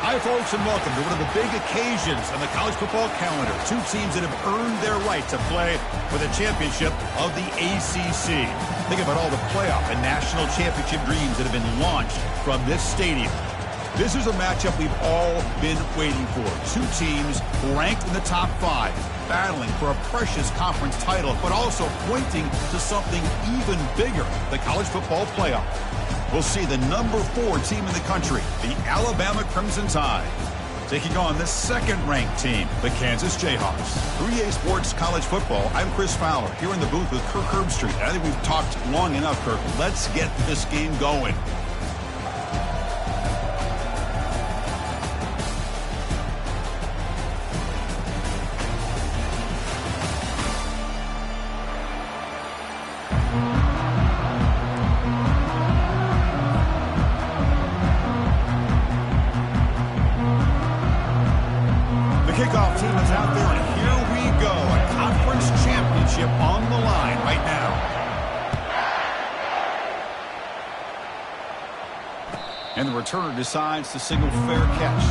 Hi, folks, and welcome to one of the big occasions on the college football calendar. Two teams that have earned their right to play for the championship of the ACC. Think about all the playoff and national championship dreams that have been launched from this stadium. This is a matchup we've all been waiting for. Two teams ranked in the top 5, battling for a precious conference title, but also pointing to something even bigger, the college football playoff. We'll see the number 4 team in the country, the Alabama Crimson Tide, taking on the second-ranked team, the Kansas Jayhawks. 3A Sports College Football, I'm Chris Fowler, here in the booth with Kirk Herbstreit. I think we've talked long enough, Kirk. Let's get this game going. Kickoff team is out there, and here we go. A conference championship on the line right now. And the returner decides to signal fair catch.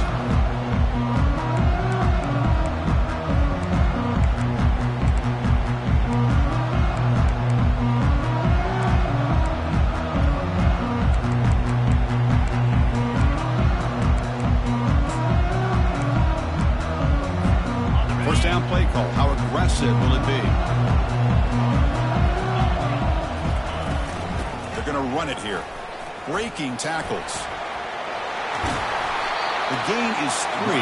First down play call. How aggressive will it be? They're going to run it here. Breaking tackles. The gain is 3.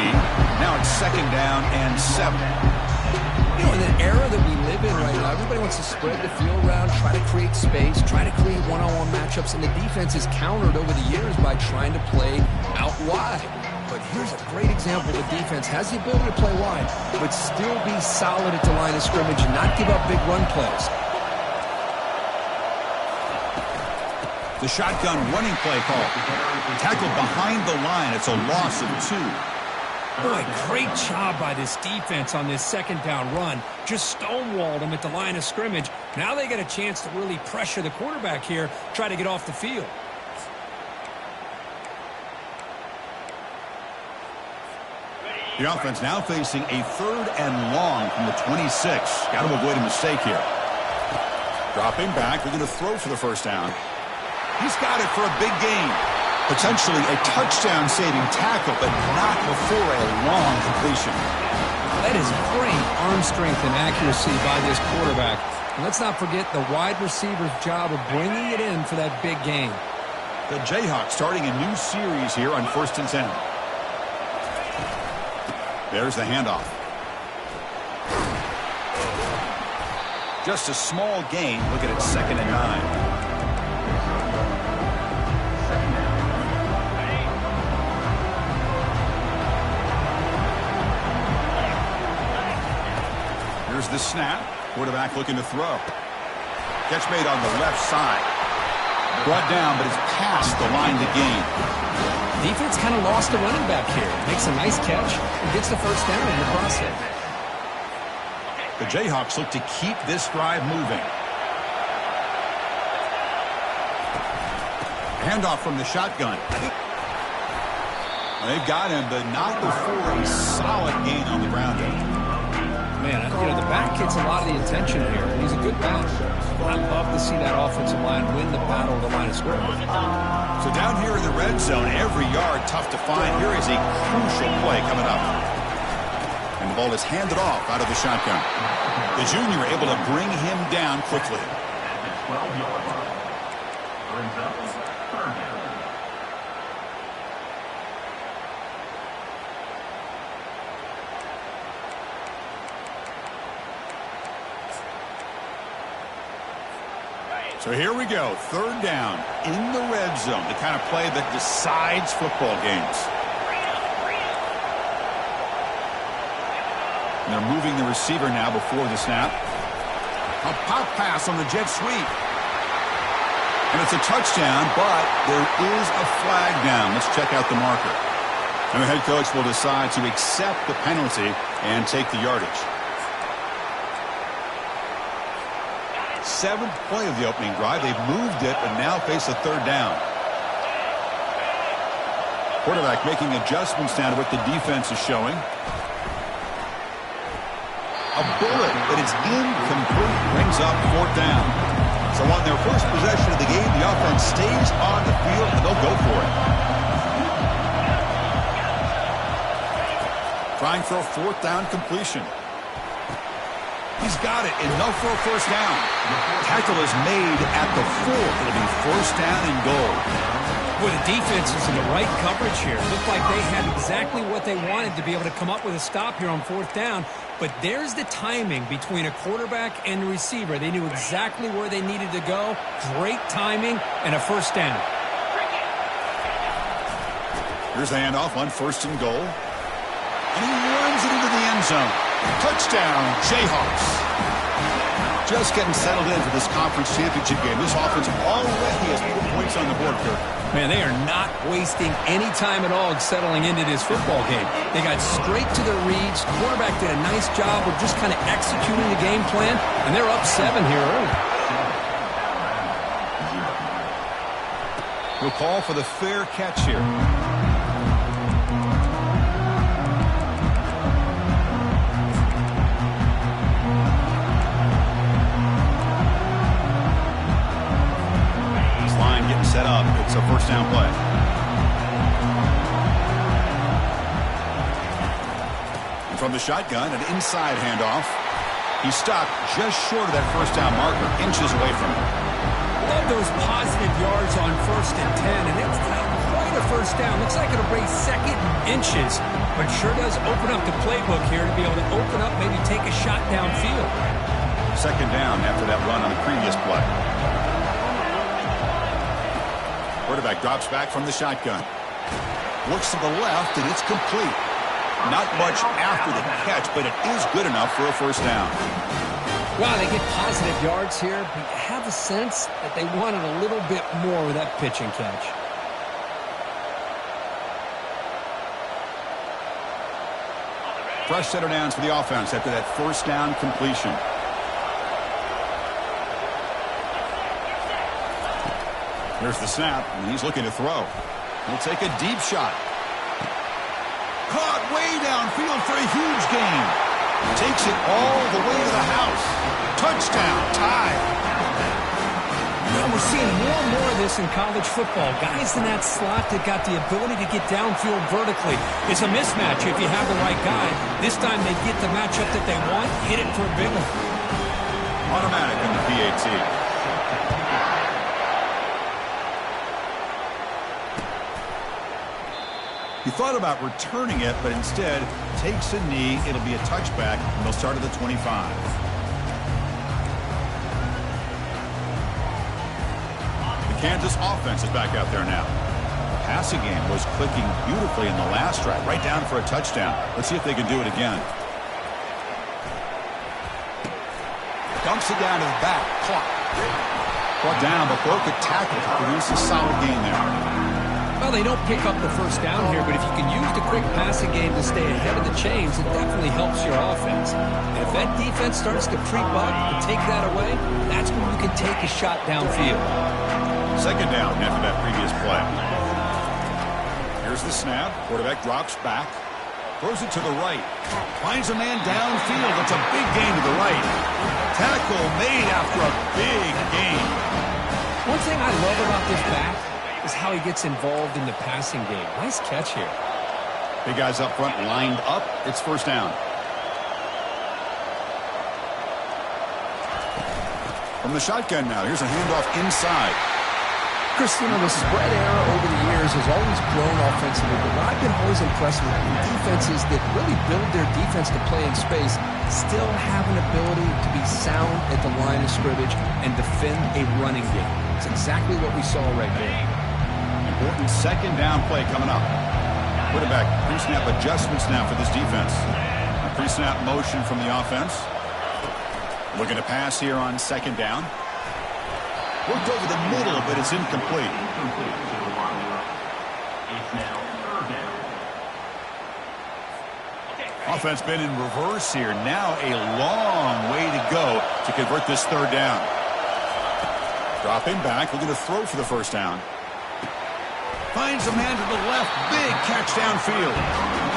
Now it's second down and 7. You know, in the era that we live in right now, everybody wants to spread the field around, try to create space, try to create one-on-one matchups, and the defense is countered over the years by trying to play out wide. But here's a great example. The defense has the ability to play wide, but still be solid at the line of scrimmage and not give up big run plays. The shotgun running play call. Tackled behind the line. It's a loss of 2. Boy, great job by this defense on this second down run. Just stonewalled them at the line of scrimmage. Now they get a chance to really pressure the quarterback here, try to get off the field. The offense now facing a 3rd and long from the 26. Got to avoid a mistake here. Dropping back. They're going to throw for the first down. He's got it for a big gain. Potentially a touchdown-saving tackle, but not before a long completion. That is great arm strength and accuracy by this quarterback. And let's not forget the wide receiver's job of bringing it in for that big gain. The Jayhawks starting a new series here on 1st and 10. There's the handoff. Just a small gain. Look at it, 2nd and 9. Here's the snap. Quarterback looking to throw. Catch made on the left side. Brought down, but it's past the line to gain. Defense kind of lost the running back here. Makes a nice catch and gets the first down in the process. The Jayhawks look to keep this drive moving. Handoff from the shotgun. They've got him, but not before a solid gain on the ground. Man, you know, the back gets a lot of the attention here. He's a good back. I'd love to see that offensive line win the battle of the line of scrimmage. So down here in the red zone, every yard tough to find. Here is a crucial play coming up. And the ball is handed off out of the shotgun. The junior able to bring him down quickly. So here we go, 3rd down in the red zone, the kind of play that decides football games. And they're moving the receiver now before the snap. A pop pass on the jet sweep. And it's a touchdown, but there is a flag down. Let's check out the marker. And the head coach will decide to accept the penalty and take the yardage. 7th play of the opening drive. They've moved it, but now face a 3rd down. Quarterback making adjustments now to what the defense is showing. A bullet, but it's incomplete. Brings up 4th down. So on their first possession of the game, the offense stays on the field, and they'll go for it. Trying for a 4th down completion. He's got it. Enough for a first down. Tackle is made at the 4. It'll be first down and goal. Well, the defense is in the right coverage here. Looked like they had exactly what they wanted to be able to come up with a stop here on 4th down. But there's the timing between a quarterback and a receiver. They knew exactly where they needed to go. Great timing and a first down. Here's the handoff on 1st and goal. And he runs it into the end zone. Touchdown, Jayhawks. Just getting settled in for this conference championship game. This offense already has 4 points on the board, Kirk. Man, they are not wasting any time at all settling into this football game. They got straight to their reads. Quarterback did a nice job of just kind of executing the game plan, and they're up 7 here early. We'll call for the fair catch here. Set up. It's a first down play. And from the shotgun, an inside handoff. He stopped just short of that first down marker, inches away from it. Love those positive yards on 1st and 10, and it's not quite a first down. Looks like it'll bring 2nd inches, but sure does open up the playbook here to be able to open up, maybe take a shot downfield. 2nd down after that run on the previous play. Quarterback drops back from the shotgun. Looks to the left, and it's complete. Not much after the catch, but it is good enough for a first down. Wow, they get positive yards here, but you have a sense that they wanted a little bit more with that pitch and catch. Fresh set of downs for the offense after that first down completion. Here's the snap, and he's looking to throw. He'll take a deep shot. Caught way downfield for a huge gain. Takes it all the way to the house. Touchdown, tie. Now we're seeing more and more of this in college football. Guys in that slot that got the ability to get downfield vertically. It's a mismatch if you have the right guy. This time they get the matchup that they want, hit it for a big one. Automatic in the PAT. He thought about returning it, but instead takes a knee. It'll be a touchback, and they'll start at the 25. The Kansas offense is back out there now. The passing game was clicking beautifully in the last drive, right down for a touchdown. Let's see if they can do it again. Dumps it down to the back. Caught down, but broke a tackle to produce a solid gain there. Well, they don't pick up the first down here, but if you can use the quick passing game to stay ahead of the chains, it definitely helps your offense. And if that defense starts to creep up and take that away, that's when you can take a shot downfield. 2nd down after that previous play. Here's the snap. Quarterback drops back. Throws it to the right. Finds a man downfield. It's a big gain to the right. Tackle made after a big gain. One thing I love about this back is how he gets involved in the passing game. Nice catch here. Big guys up front lined up. It's first down. From the shotgun now. Here's a handoff inside. Christian, the spread era over the years has always grown offensively, but what I've been always impressed with defenses that really build their defense to play in space still have an ability to be sound at the line of scrimmage and defend a running game. It's exactly what we saw right there. Important 2nd down play coming up. Quarterback pre-snap adjustments now for this defense. A pre-snap motion from the offense. Looking to pass here on 2nd down. Worked over the middle, but it's incomplete. Offense been in reverse here. Now a long way to go to convert this 3rd down. Dropping back, looking to throw for the first down. Finds a man to the left. Big catch downfield.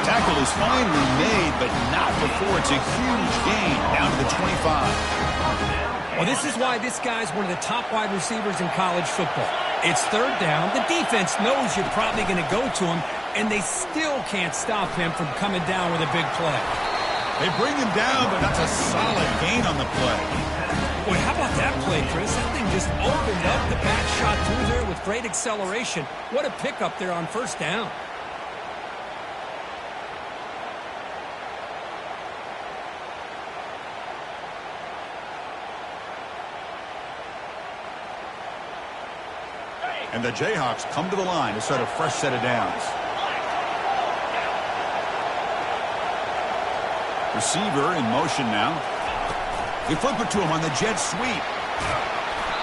Tackle is finally made, but not before it's a huge gain down to the 25. Well, this is why this guy's one of the top wide receivers in college football. It's third down. The defense knows you're probably going to go to him, and they still can't stop him from coming down with a big play. They bring him down, but that's a solid gain on the play. Boy, how about that play, Chris? That thing just opened up. The back shot through there with great acceleration. What a pickup there on first down. And the Jayhawks come to the line to start a fresh set of downs. Receiver in motion now. They flip it to him on the jet sweep.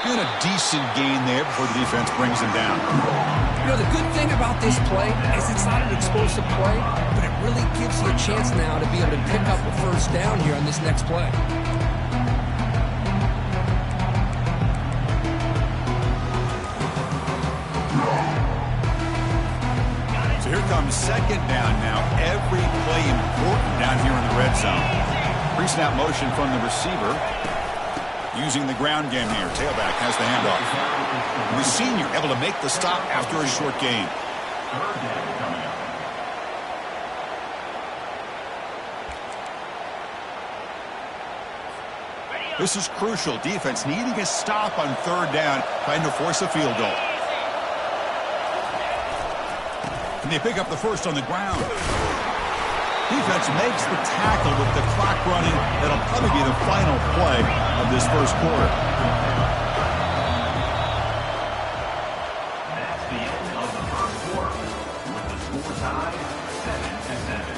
And a decent gain there before the defense brings him down. You know, the good thing about this play is it's not an explosive play, but it really gives you a chance now to be able to pick up a first down here on this next play. So here comes second down now. Every play important down here in the red zone. Pre-snap motion from the receiver. Using the ground game here. Tailback has the handoff. The senior able to make the stop after a short gain. This is crucial. Defense needing a stop on third down, trying to force a field goal. And they pick up the first on the ground. Defense makes the tackle with the clock running. That'll probably be the final play of this first quarter. That's the end of the first quarter. With the score tied 7-7.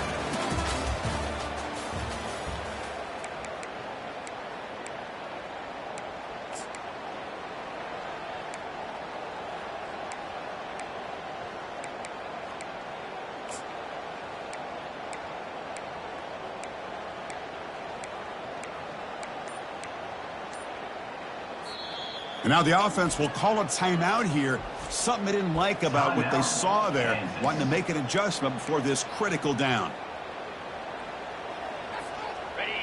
And now the offense will call a timeout here. Something they didn't like about what they saw there. Wanting to make an adjustment before this critical down.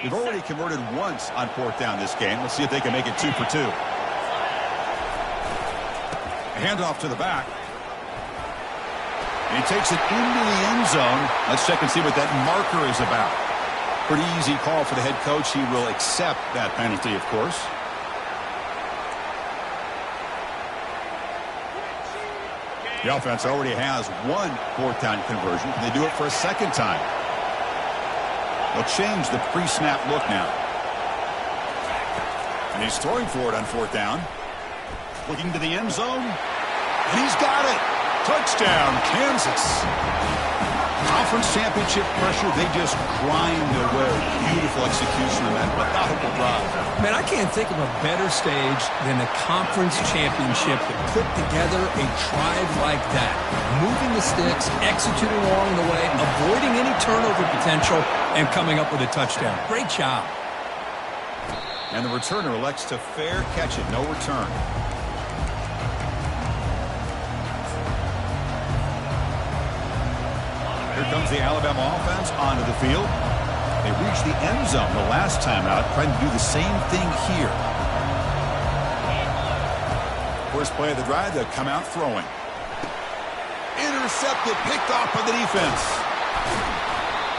They've already converted once on fourth down this game. Let's see if they can make it 2 for 2. A handoff to the back. And he takes it into the end zone. Let's check and see what that marker is about. Pretty easy call for the head coach. He will accept that penalty, of course. The offense already has one fourth down conversion. Can they do it for a second time? They'll change the pre-snap look now. And he's throwing for it on fourth down. Looking to the end zone. And he's got it. Touchdown, Kansas. Conference championship pressure, they just grind away. Beautiful execution on that methodical drive. Man, I can't think of a better stage than the conference championship to put together a drive like that. Moving the sticks, executing along the way, avoiding any turnover potential, and coming up with a touchdown. Great job. And the returner elects to fair catch it. No return. Here comes the Alabama offense onto the field. They reached the end zone the last time out, trying to do the same thing here. First play of the drive, they'll come out throwing. Intercepted, picked off by the defense.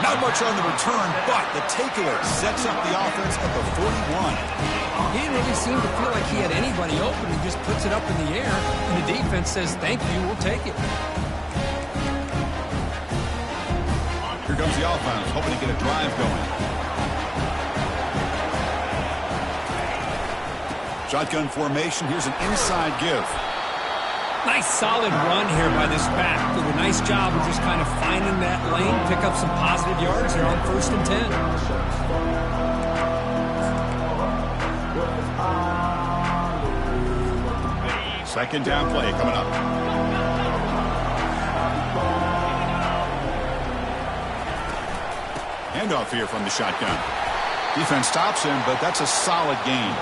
Not much on the return, but the takeaway sets up the offense at the 41. He didn't really seem to feel like he had anybody open. He just puts it up in the air, and the defense says, thank you, we'll take it. Here comes the offense, hoping to get a drive going. Shotgun formation. Here's an inside give. Nice solid run here by this back. Did a nice job of just kind of finding that lane, pick up some positive yards here on 1st and 10. Second down play coming up. Handoff here from the shotgun. Defense stops him, but that's a solid gain.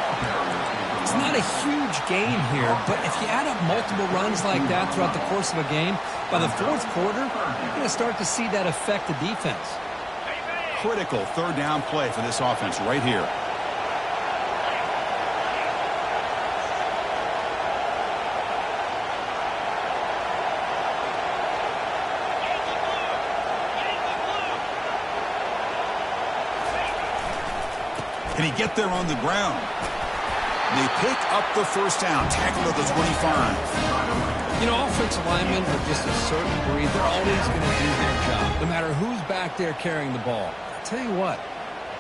It's not a huge gain here, but if you add up multiple runs like that throughout the course of a game, by the fourth quarter, you're going to start to see that affect the defense. Critical third down play for this offense right here. Can he get there on the ground? They pick up the first down, tackle at the 25. You know, offensive linemen are just a certain breed. They're always going to do their job, no matter who's back there carrying the ball. I'll tell you what,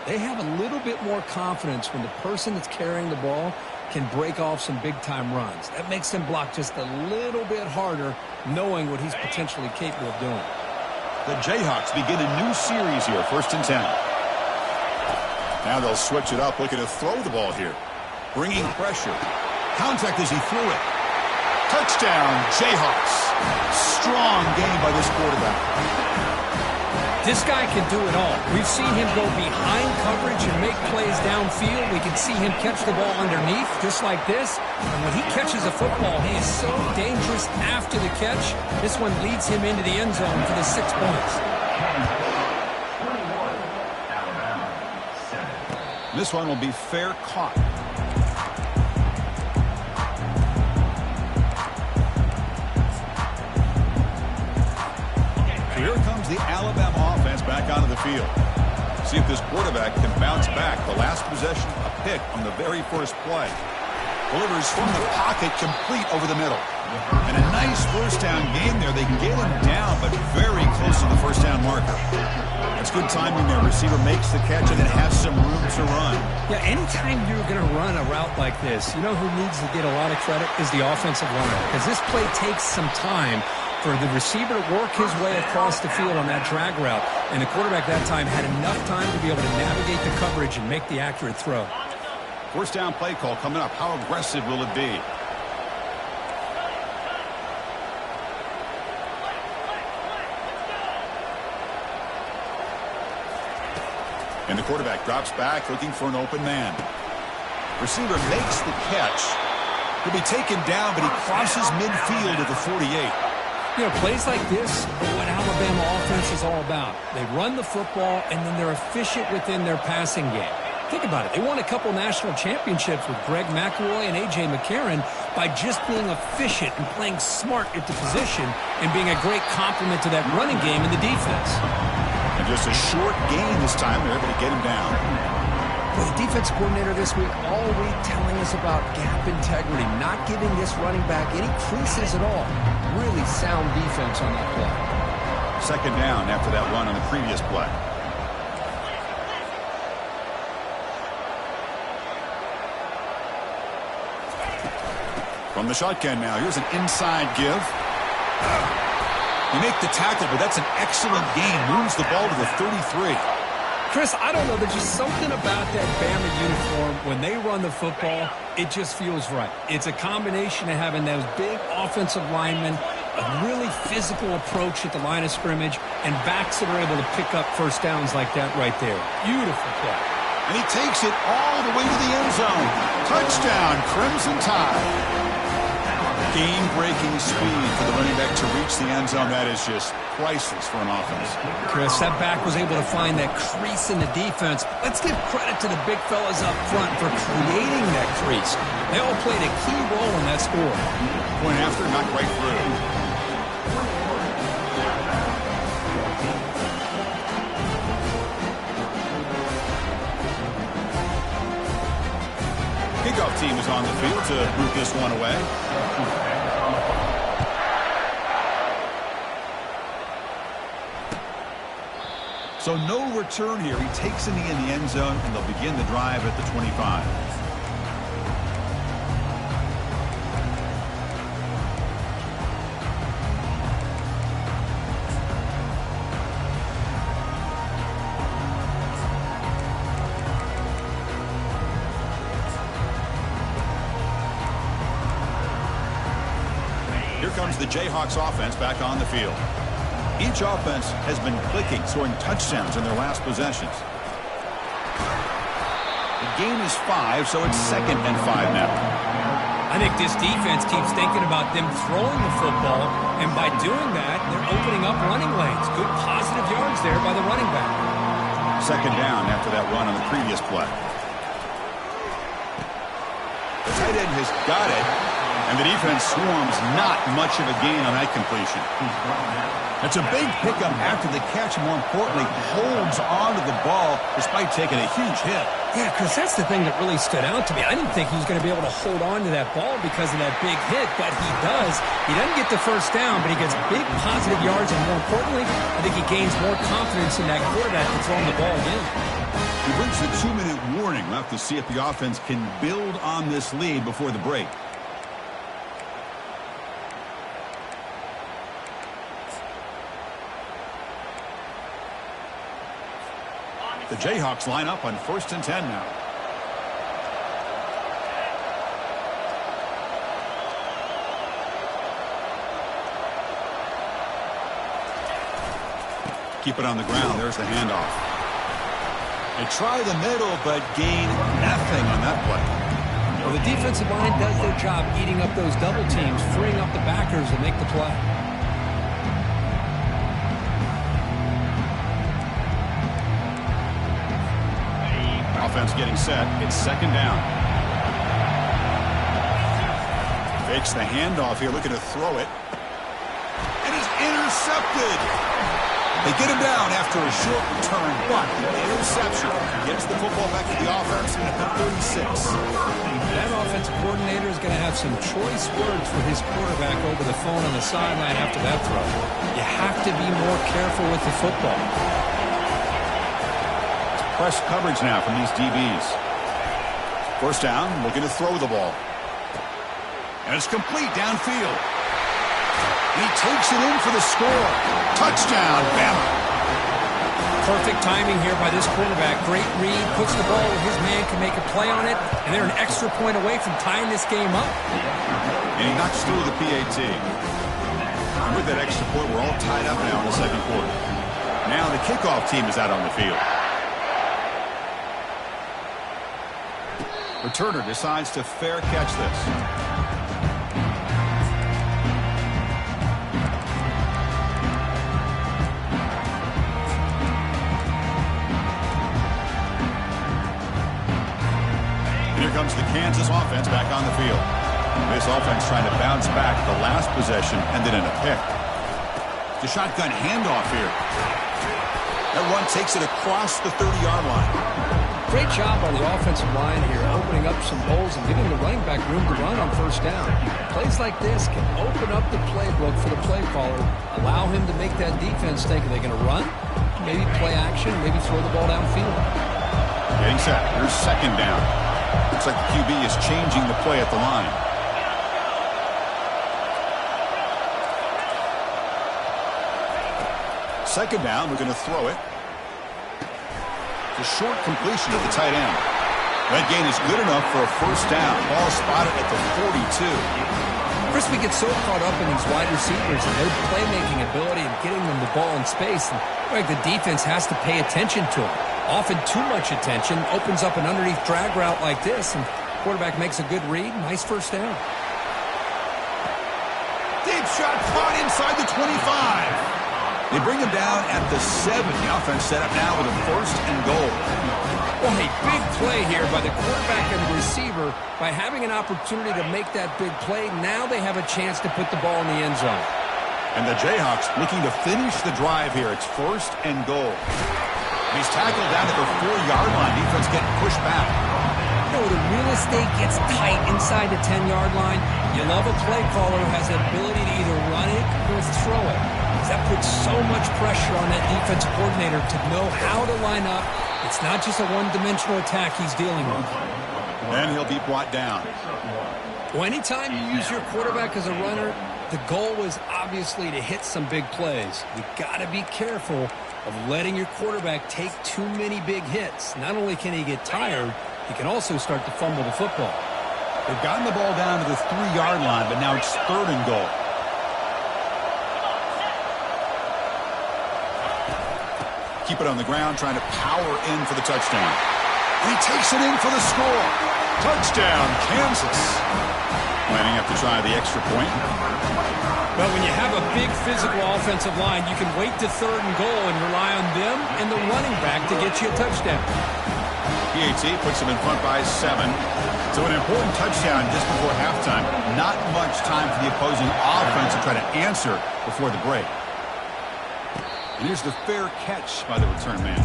they have a little bit more confidence when the person that's carrying the ball can break off some big-time runs. That makes them block just a little bit harder, knowing what he's potentially capable of doing. The Jayhawks begin a new series here, 1st and 10. Now they'll switch it up, looking to throw the ball here. Bringing pressure. Contact as he threw it. Touchdown, Jayhawks. Strong game by this quarterback. This guy can do it all. We've seen him go behind coverage and make plays downfield. We can see him catch the ball underneath, just like this. And when he catches a football, he is so dangerous after the catch. This one leads him into the end zone for the 6 points. This one will be fair caught. So here comes the Alabama offense back onto the field. See if this quarterback can bounce back. The last possession, a pick on the very first play. Delivers from the pocket, complete over the middle. And a nice first down game there. They can get him down, but very close to the first down marker. That's good timing there. Receiver makes the catch and then has some room to run. Yeah, anytime you're going to run a route like this, you know who needs to get a lot of credit is the offensive line. Because this play takes some time for the receiver to work his way across the field on that drag route. And the quarterback that time had enough time to be able to navigate the coverage and make the accurate throw. First down play call coming up. How aggressive will it be? And the quarterback drops back looking for an open man. Receiver makes the catch. He'll be taken down, but he crosses midfield at the 48. You know, plays like this are what Alabama offense is all about. They run the football, and then they're efficient within their passing game. Think about it. They won a couple national championships with Greg McElroy and A.J. McCarron by just being efficient and playing smart at the position and being a great complement to that running game in the defense. And just a short gain this time. They're able to get him down. Well, the defense coordinator this week all week telling us about gap integrity, not giving this running back any creases at all. Really sound defense on that play. Second down after that run on the previous play. From the shotgun now, here's an inside give. They make the tackle, but that's an excellent game. Moves the ball to the 33. Chris, I don't know. There's just something about that Bama uniform. When they run the football, it just feels right. It's a combination of having those big offensive linemen, a really physical approach at the line of scrimmage, and backs that are able to pick up first downs like that right there. Beautiful play. And he takes it all the way to the end zone. Touchdown, Crimson Tide. Game-breaking speed for the running back to reach the end zone. That is just priceless for an offense. Chris, that back was able to find that crease in the defense. Let's give credit to the big fellas up front for creating that crease. They all played a key role in that score. Point after, not right through. Kickoff team is on the field to move this one away. So no return here. He takes a knee in the end zone, and they'll begin the drive at the 25. Here comes the Jayhawks offense back on the field. Each offense has been clicking, scoring touchdowns in their last possessions. The gain is 5, so it's 2nd and 5 now. I think this defense keeps thinking about them throwing the football, and by doing that, they're opening up running lanes. Good positive yards there by the running back. 2nd down after that run on the previous play. The tight end has got it, and the defense swarms not much of a gain on that completion. That's a big pickup after the catch, more importantly, holds on to the ball despite taking a huge hit. Yeah, because that's the thing that really stood out to me. I didn't think he was going to be able to hold on to that ball because of that big hit, but he does. He doesn't get the first down, but he gets big positive yards, and more importantly, I think he gains more confidence in that quarterback to throw him the ball again. He brings the 2-minute warning. We'll have to see if the offense can build on this lead before the break. The Jayhawks line up on 1st and 10 now. Keep it on the ground. There's the handoff. They try the middle, but gain nothing on that play. Well, the defensive line does their job eating up those double teams, freeing up the backers to make the play. Offense getting set. It's 2nd down. Fakes the handoff here, looking to throw it. And is intercepted. They get him down after a short return, but the interception gets the football back to the offense at the 36. That offensive coordinator is going to have some choice words for his quarterback over the phone on the sideline after that throw. You have to be more careful with the football. Press coverage now from these DBs. 1st down, looking to throw the ball. And it's complete downfield. And he takes it in for the score. Touchdown, Bama. Perfect timing here by this quarterback. Great read, puts the ball where his man can make a play on it, and they're an extra point away from tying this game up. And he knocks through the PAT. And with that extra point, we're all tied up now in the 2nd quarter. Now the kickoff team is out on the field. Returner decides to fair catch this. And here comes the Kansas offense back on the field. This offense trying to bounce back the last possession, ended in a pick. The shotgun handoff here. That run takes it across the 30-yard line. Great job on the offensive line here, opening up some holes and giving the running back room to run on 1st down. Plays like this can open up the playbook for the play caller, allow him to make that defense think, are they going to run? Maybe play action, maybe throw the ball downfield. Getting set. Here's 2nd down. Looks like the QB is changing the play at the line. Second down, we're going to throw it. The short completion to the tight end. That gain is good enough for a 1st down. Ball spotted at the 42. Chris, we get so caught up in these wide receivers and their playmaking ability and getting them the ball in space. And like the defense has to pay attention to them. Often too much attention. Opens up an underneath drag route like this, and quarterback makes a good read. Nice 1st down. Deep shot caught inside the 25. They bring him down at the 7. The offense set up now with a 1st and goal. Well, a big play here by the quarterback and the receiver. By having an opportunity to make that big play, now they have a chance to put the ball in the end zone. And the Jayhawks looking to finish the drive here. It's 1st and goal. He's tackled down at the 4-yard line. Defense getting pushed back. You know, the real estate gets tight inside the 10-yard line. You love a play caller who has the ability to either run it or throw it. That puts so much pressure on that defensive coordinator to know how to line up. It's not just a one-dimensional attack he's dealing with. And he'll be brought down. Well, anytime you use your quarterback as a runner, the goal is obviously to hit some big plays. You've got to be careful of letting your quarterback take too many big hits. Not only can he get tired, he can also start to fumble the football. They've gotten the ball down to the 3-yard line, but now it's 3rd and goal. Keep it on the ground, trying to power in for the touchdown. And he takes it in for the score. Touchdown, Kansas. Lining up to try the extra point. Well, when you have a big physical offensive line, you can wait to 3rd and goal and rely on them and the running back to get you a touchdown. PAT puts them in front by 7. So an important touchdown just before halftime. Not much time for the opposing offense to try to answer before the break. And here's the fair catch by the return man.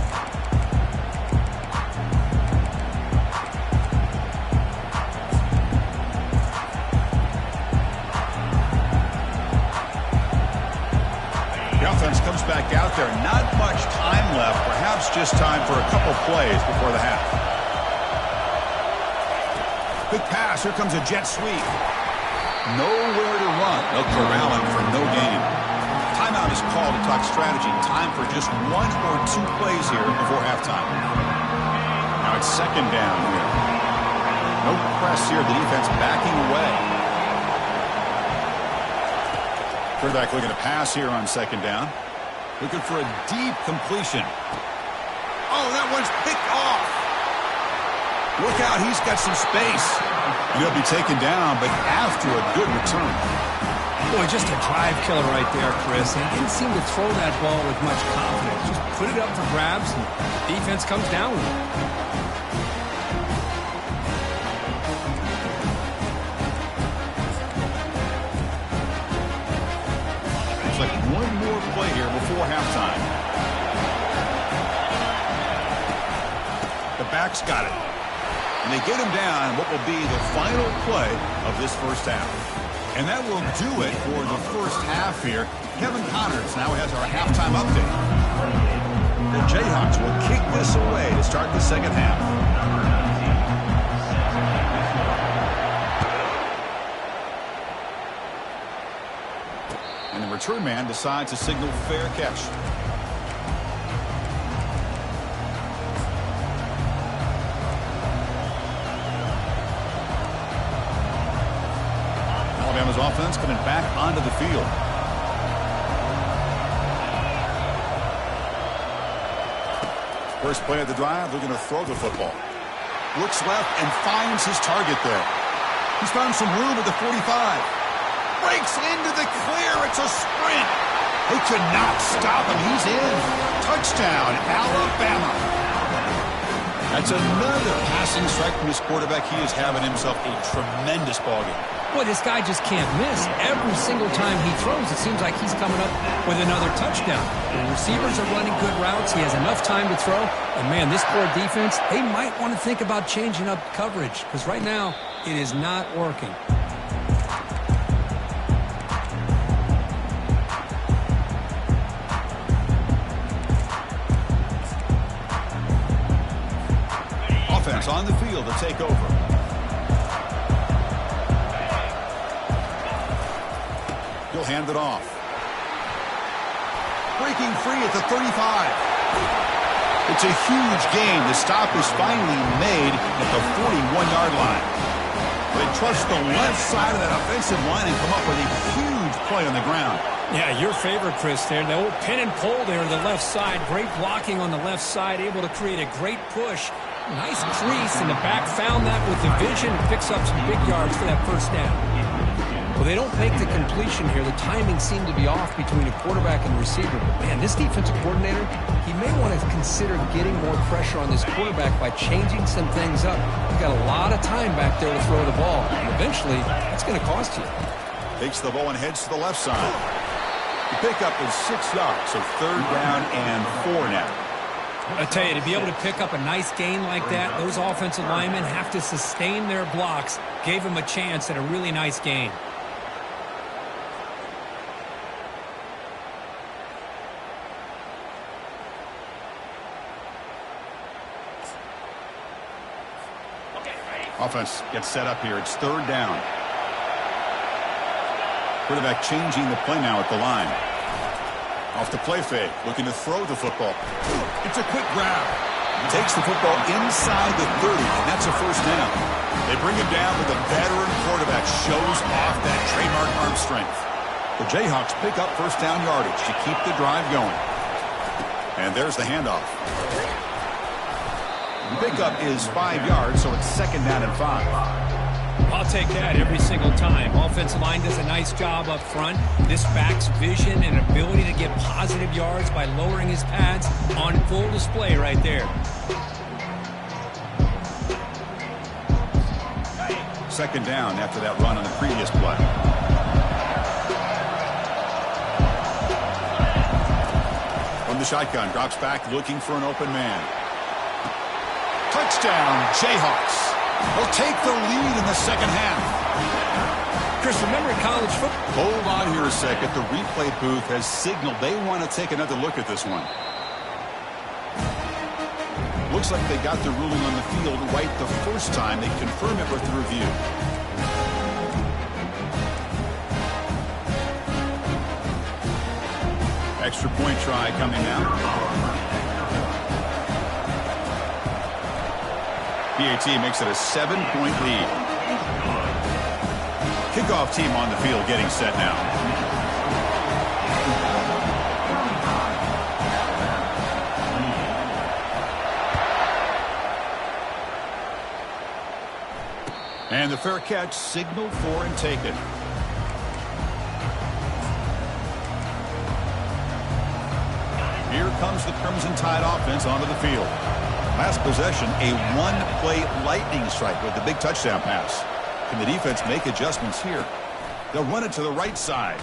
The offense comes back out there. Not much time left. Perhaps just time for a couple plays before the half. Quick pass. Here comes a jet sweep. Nowhere to run. They'll corral him for no gain. Timeout is called to talk strategy. Time for just 1 or 2 plays here before halftime. Now it's 2nd down here. No press here. The defense backing away. Quarterback looking to pass here on 2nd down. Looking for a deep completion. Oh, that one's picked off. Look out, he's got some space. And he'll be taken down, but after a good return. Boy, just a drive killer right there, Chris. He didn't seem to throw that ball with much confidence. Just put it up for grabs, and defense comes down with it. Like 1 more play here before halftime. The back's got it. And they get him down what will be the final play of this first half. And that will do it for the first half here. Kevin Connors now has our halftime update. The Jayhawks will kick this away to start the second half. And the return man decides to signal fair catch. Alabama's offense coming back onto the field. First play of the drive, they're going to throw the football. Looks left and finds his target there. He's found some room at the 45. Breaks into the clear. It's a sprint. They could not stop him. He's in. Touchdown, Alabama. That's another passing strike from his quarterback. He is having himself a tremendous ballgame. Boy, this guy just can't miss. Every single time he throws, it seems like he's coming up with another touchdown. The receivers are running good routes. He has enough time to throw. And, man, this poor defense, they might want to think about changing up coverage because right now it is not working. Offense on the field to take over. He'll hand it off. Breaking free at the 35. It's a huge gain. The stop is finally made at the 41-yard line. They trust the left side of that offensive line and come up with a huge play on the ground. Yeah, your favorite, Chris, there. The old pin and pull there on the left side. Great blocking on the left side. Able to create a great push. Nice crease in the back. Found that with the vision. Picks up some big yards for that first down. Well, they don't make the completion here. The timing seemed to be off between a quarterback and receiver. But, man, this defensive coordinator, he may want to consider getting more pressure on this quarterback by changing some things up. He's got a lot of time back there to throw the ball. And eventually, that's going to cost you. Takes the ball and heads to the left side. The pickup is 6 yards, so 3rd down and 4 now. I tell you, to be able to pick up a nice gain like that, those offensive linemen have to sustain their blocks. Gave him a chance at a really nice gain. Offense gets set up here. It's 3rd down. Quarterback changing the play now at the line. Off the play fake, looking to throw the football. It's a quick grab. Takes the football inside the 30, and that's a first down. They bring him down, but the veteran quarterback shows off that trademark arm strength. The Jayhawks pick up first down yardage to keep the drive going. And there's the handoff. pickup is 5 yards, so it's 2nd down and 5. I'll take that every single time. Offensive line does a nice job up front. This back's vision and ability to get positive yards by lowering his pads on full display right there. 2nd down after that run on the previous play. From the shotgun, drops back looking for an open man. Touchdown, Jayhawks. They'll take the lead in the 2nd half. Chris, remember in college football? Hold on here a second. The replay booth has signaled they want to take another look at this one. Looks like they got the ruling on the field right the first time. They confirm it with the review. Extra point try coming now. PAT makes it a 7-point lead. Kickoff team on the field getting set now. And the fair catch signaled for and taken. Here comes the Crimson Tide offense onto the field. Last possession, a one-play lightning strike with the big touchdown pass. Can the defense make adjustments here? They'll run it to the right side.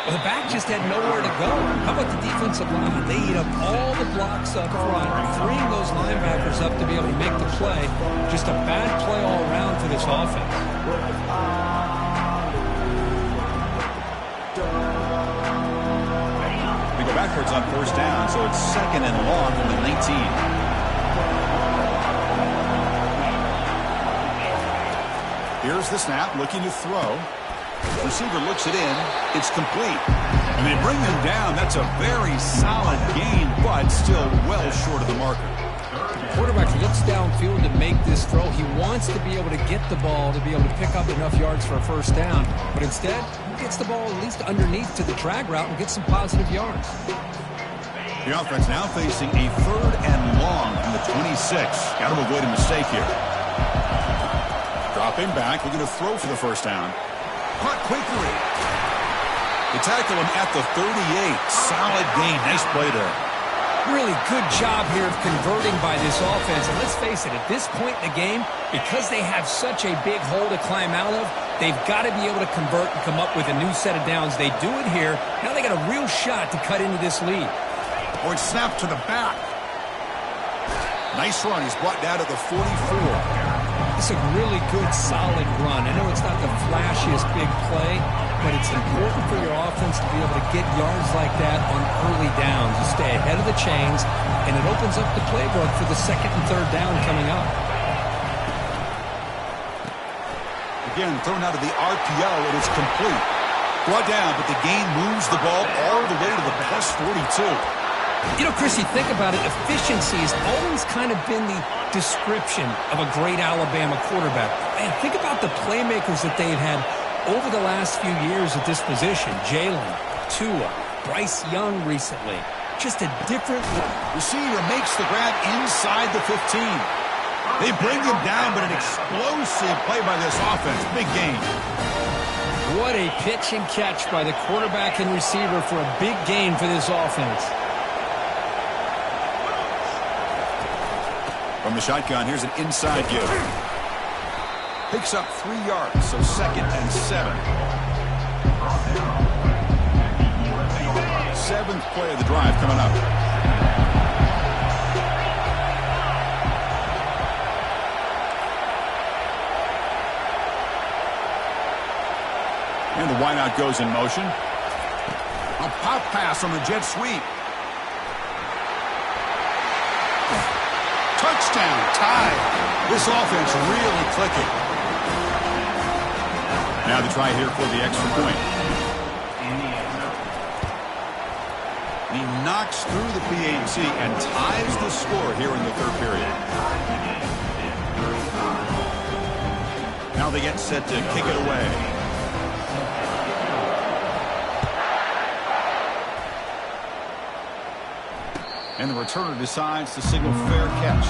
Well, the back just had nowhere to go. How about the defensive line? They eat up all the blocks up front, freeing those linebackers up to be able to make the play. Just a bad play all around for this offense. They go backwards on 1st down, so it's 2nd and long from the 19. Here's the snap, looking to throw. Receiver looks it in. It's complete. And they bring them down. That's a very solid gain, but still well short of the marker. The quarterback looks downfield to make this throw. He wants to be able to get the ball to be able to pick up enough yards for a 1st down. But instead, he gets the ball at least underneath to the drag route and gets some positive yards. The offense now facing a 3rd and long from the 26. Got to avoid a mistake here. Dropping back, looking to throw for the 1st down. Caught quickly. They tackle him at the 38. Solid gain. Nice play there. Really good job here of converting by this offense. And let's face it, at this point in the game, because they have such a big hole to climb out of, they've got to be able to convert and come up with a new set of downs. They do it here. Now they got a real shot to cut into this lead. Or it's snapped to the back. Nice run. He's brought down to the 44. It's a really good, solid run. I know it's not the flashiest big play, but it's important for your offense to be able to get yards like that on early downs. You stay ahead of the chains, and it opens up the playbook for the 2nd and 3rd down coming up. Again, thrown out of the RPO, and it's complete. Brought down, but the gain moves the ball all the way to the plus 42. You know, Chris, you think about it, efficiency has always kind of been the description of a great Alabama quarterback. Man, think about the playmakers that they've had over the last few years at this position. Jalen, Tua, Bryce Young recently. Just a different... Receiver makes the grab inside the 15. They bring him down, but an explosive play by this offense. Big gain. What a pitch and catch by the quarterback and receiver for a big gain for this offense. From the shotgun, here's an inside give. Picks up 3 yards, so 2nd and 7. 7th play of the drive coming up. And the wideout goes in motion. A pop pass on the jet sweep. Touchdown, tied. This offense really clicking. Now the try here for the extra point. He knocks through the PAT and ties the score here in the 3rd period. Now they get set to kick it away. And And the returner decides to signal fair catch.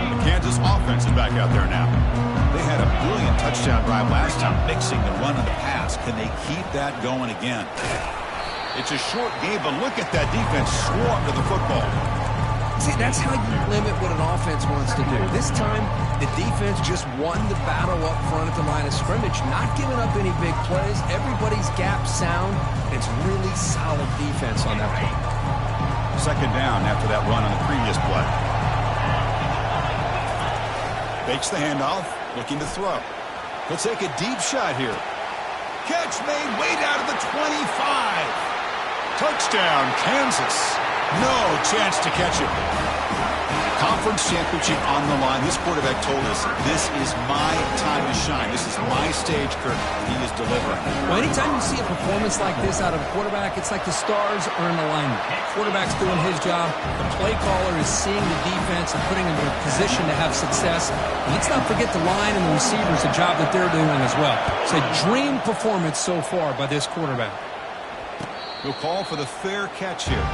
The Kansas offense is back out there now. They had a brilliant touchdown drive last time, mixing the run and the pass. Can they keep that going again? It's a short game, but look at that defense swarm to the football. See, that's how you limit what an offense wants to do. This time, the defense just won the battle up front at the line of scrimmage, not giving up any big plays. Everybody's gap sound. It's really solid defense on that play. Second down after that run on the previous play. Fakes the handoff, looking to throw. He'll take a deep shot here. Catch made way down to the 25. Touchdown, Kansas. No chance to catch it. Conference championship on the line. This quarterback told us, this is my time to shine. This is my stage, Kirk. He is delivering. Well, anytime you see a performance like this out of a quarterback, it's like the stars are in alignment. Quarterback's doing his job. The play caller is seeing the defense and putting them in a position to have success. And let's not forget the line and the receivers, the job that they're doing as well. It's a dream performance so far by this quarterback. He'll call for the fair catch here.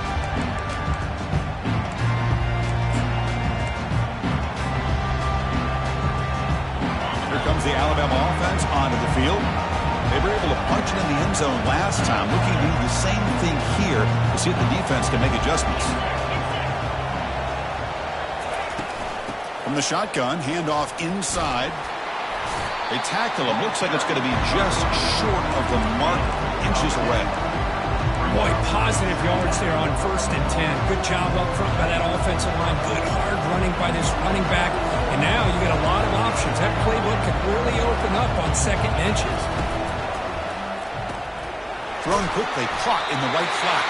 Here comes the Alabama offense onto the field. They were able to punch it in the end zone last time. Looking to do the same thing here to see if the defense can make adjustments. From the shotgun, handoff inside. They tackle him. Looks like it's going to be just short of the mark, inches away. Boy, positive yards there on 1st and 10. Good job up front by that offensive line. Good hard running by this running back. And now you get a lot of options. That playbook can really open up on second and inches. Thrown quickly, caught in the right flat.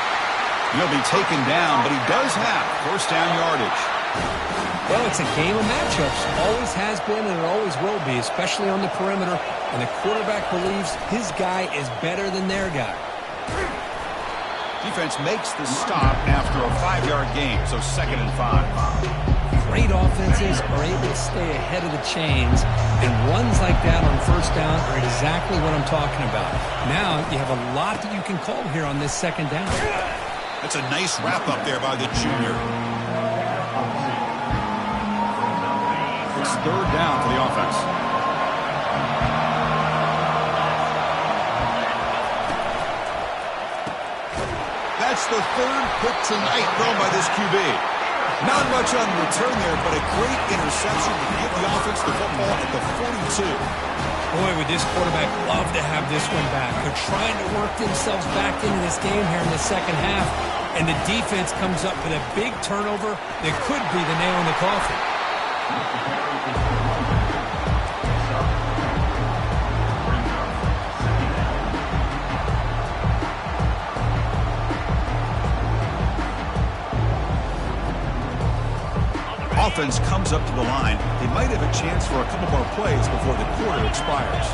He'll be taken down, but he does have first down yardage. Well, it's a game of matchups. Always has been and it always will be, especially on the perimeter. And the quarterback believes his guy is better than their guy. Defense makes the stop after a 5-yard gain, so 2nd and 5. Great offenses are able to stay ahead of the chains, and runs like that on 1st down are exactly what I'm talking about. Now you have a lot that you can call here on this 2nd down. That's a nice wrap-up there by the junior. It's 3rd down for the offense. That's the 3rd pick tonight thrown by this QB. Not much on the return there, but a great interception to give the offense the football at the 42. Boy, would this quarterback love to have this one back. They're trying to work themselves back into this game here in the second half, and the defense comes up with a big turnover that could be the nail in the coffin. Offense comes up to the line. They might have a chance for a couple more plays before the quarter expires.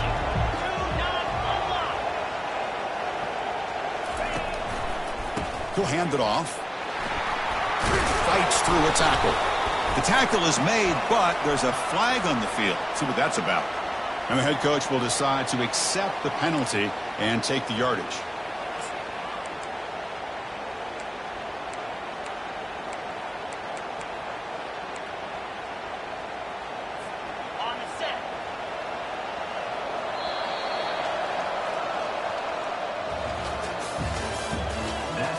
He'll hand it off. Fights through a tackle. The tackle is made, but there's a flag on the field. See what that's about. And the head coach will decide to accept the penalty and take the yardage.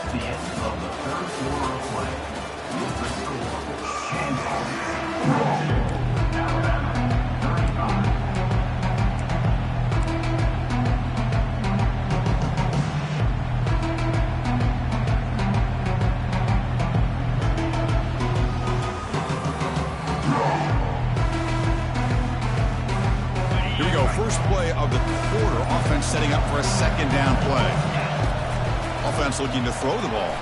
The end of the 3rd quarter of play. With the score, Kansas, Alabama, 35. Here we go. First play of the quarter. Offense setting up for a 2nd down play. Offense looking to throw the ball.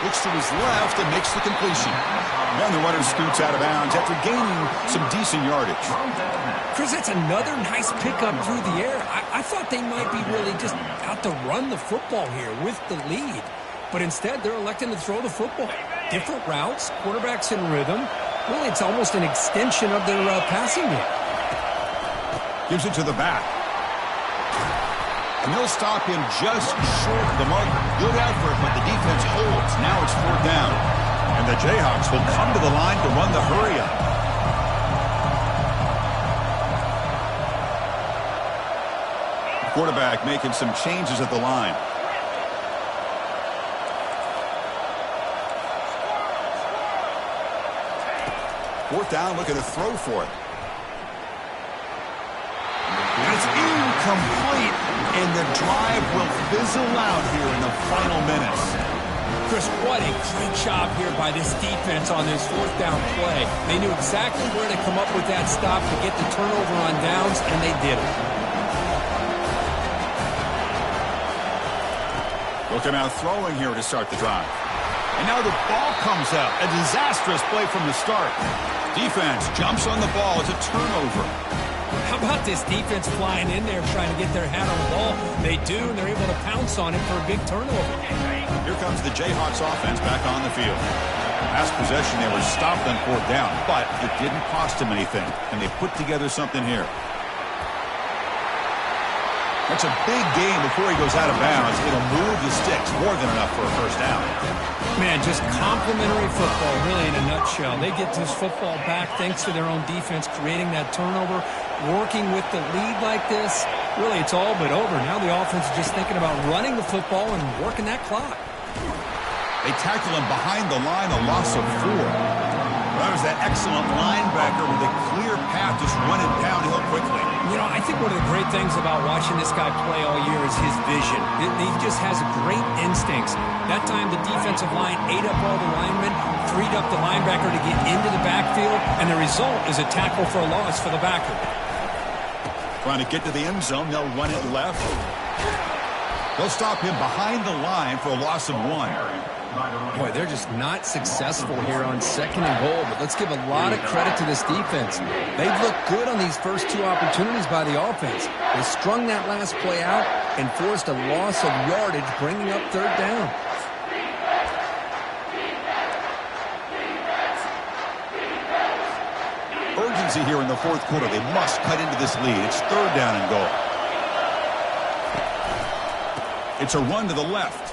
Looks to his left and makes the completion. And the runner scoots out of bounds after gaining some decent yardage. Chris, that's another nice pickup through the air. I thought they might be really just out to run the football here with the lead. But instead, they're electing to throw the football. Different routes, quarterbacks in rhythm. Really, it's almost an extension of their passing game. Gives it to the back. And they'll stop him just short of the marker. Good effort, but the defense holds. Now it's 4th down. And the Jayhawks will come to the line to run the hurry-up. Quarterback making some changes at the line. Fourth down, looking to throw for it. And it's incomplete, and the drive will fizzle out here in the final minutes. Chris, what a great job here by this defense on this 4th down play. They knew exactly where to come up with that stop to get the turnover on downs, and they did it. Looking out throwing here to start the drive. And now the ball comes out. A disastrous play from the start. Defense jumps on the ball. It's a turnover. How about this defense flying in there trying to get their hat on the ball? They do, and they're able to pounce on it for a big turnover. Here comes the Jayhawks offense back on the field. Last possession, they were stopped on 4th down, but it didn't cost them anything, and they put together something here. That's a big game before he goes out of bounds. It'll move the sticks, more than enough for a 1st down. Man, just complimentary football, really, in a nutshell. They get this football back thanks to their own defense, creating that turnover, working with the lead like this. Really, it's all but over. Now the offense is just thinking about running the football and working that clock. They tackle him behind the line, a loss of 4. That was that excellent linebacker with a clear path, just running downhill quickly. You know, I think one of the great things about watching this guy play all year is his vision. He just has great instincts. That time the defensive line ate up all the linemen, freed up the linebacker to get into the backfield, and the result is a tackle for a loss for the backer. Trying to get to the end zone, they'll run it left. They'll stop him behind the line for a loss of 1. Boy, they're just not successful here on 2nd and goal, but let's give a lot of credit to this defense. They've looked good on these first 2 opportunities by the offense. They strung that last play out and forced a loss of yardage, bringing up 3rd down. Urgency here in the 4th quarter. They must cut into this lead. It's 3rd down and goal. It's a run to the left.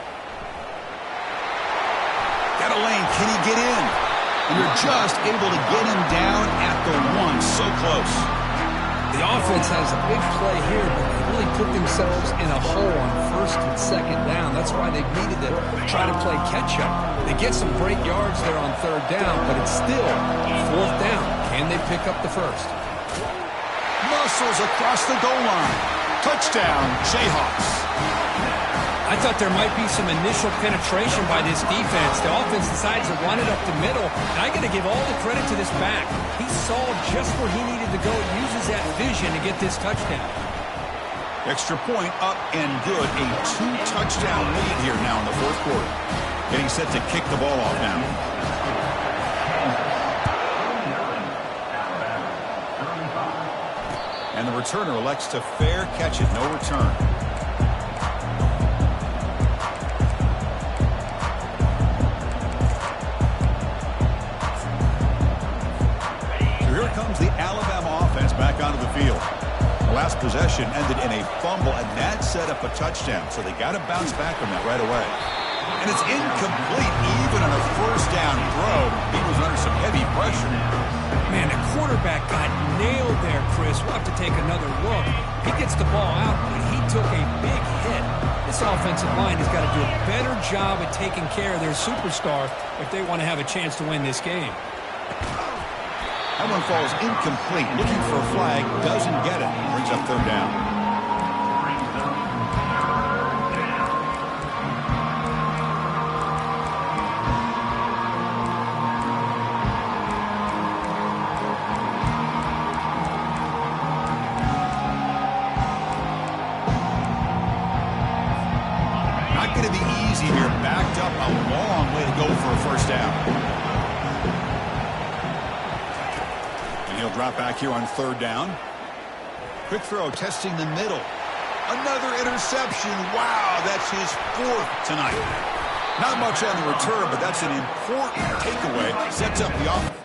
Got a lane. Can he get in? And you're just able to get him down at the 1. So close. The offense has a big play here, but they really put themselves in a hole on 1st and 2nd down. That's why they've needed to try to play catch-up. They get some great yards there on 3rd down, but it's still 4th down. Can they pick up the 1st? Muscles across the goal line. Touchdown, Jayhawks. I thought there might be some initial penetration by this defense. The offense decides to run it up the middle, and I got to give all the credit to this back. He saw just where he needed to go, uses that vision to get this touchdown. Extra point up and good. A 2-touchdown lead here now in the 4th quarter. Getting set to kick the ball off now. And the returner elects to fair catch it, no return. The Alabama offense back onto the field. The last possession ended in a fumble, and that set up a touchdown. So they got to bounce back from that right away. And it's incomplete even on a 1st down throw. He was under some heavy pressure. Man, the quarterback got nailed there, Chris. We'll have to take another look. He gets the ball out, but he took a big hit. This offensive line has got to do a better job at taking care of their superstar if they want to have a chance to win this game. That one falls incomplete. Looking for a flag, doesn't get it. Brings up 3rd down. Not going to be easy here. Backed up a long way to go for a 1st down. He'll drop back here on 3rd down. Quick throw, testing the middle. Another interception. Wow, that's his 4th tonight. Not much on the return, but that's an important takeaway. Sets up the offense.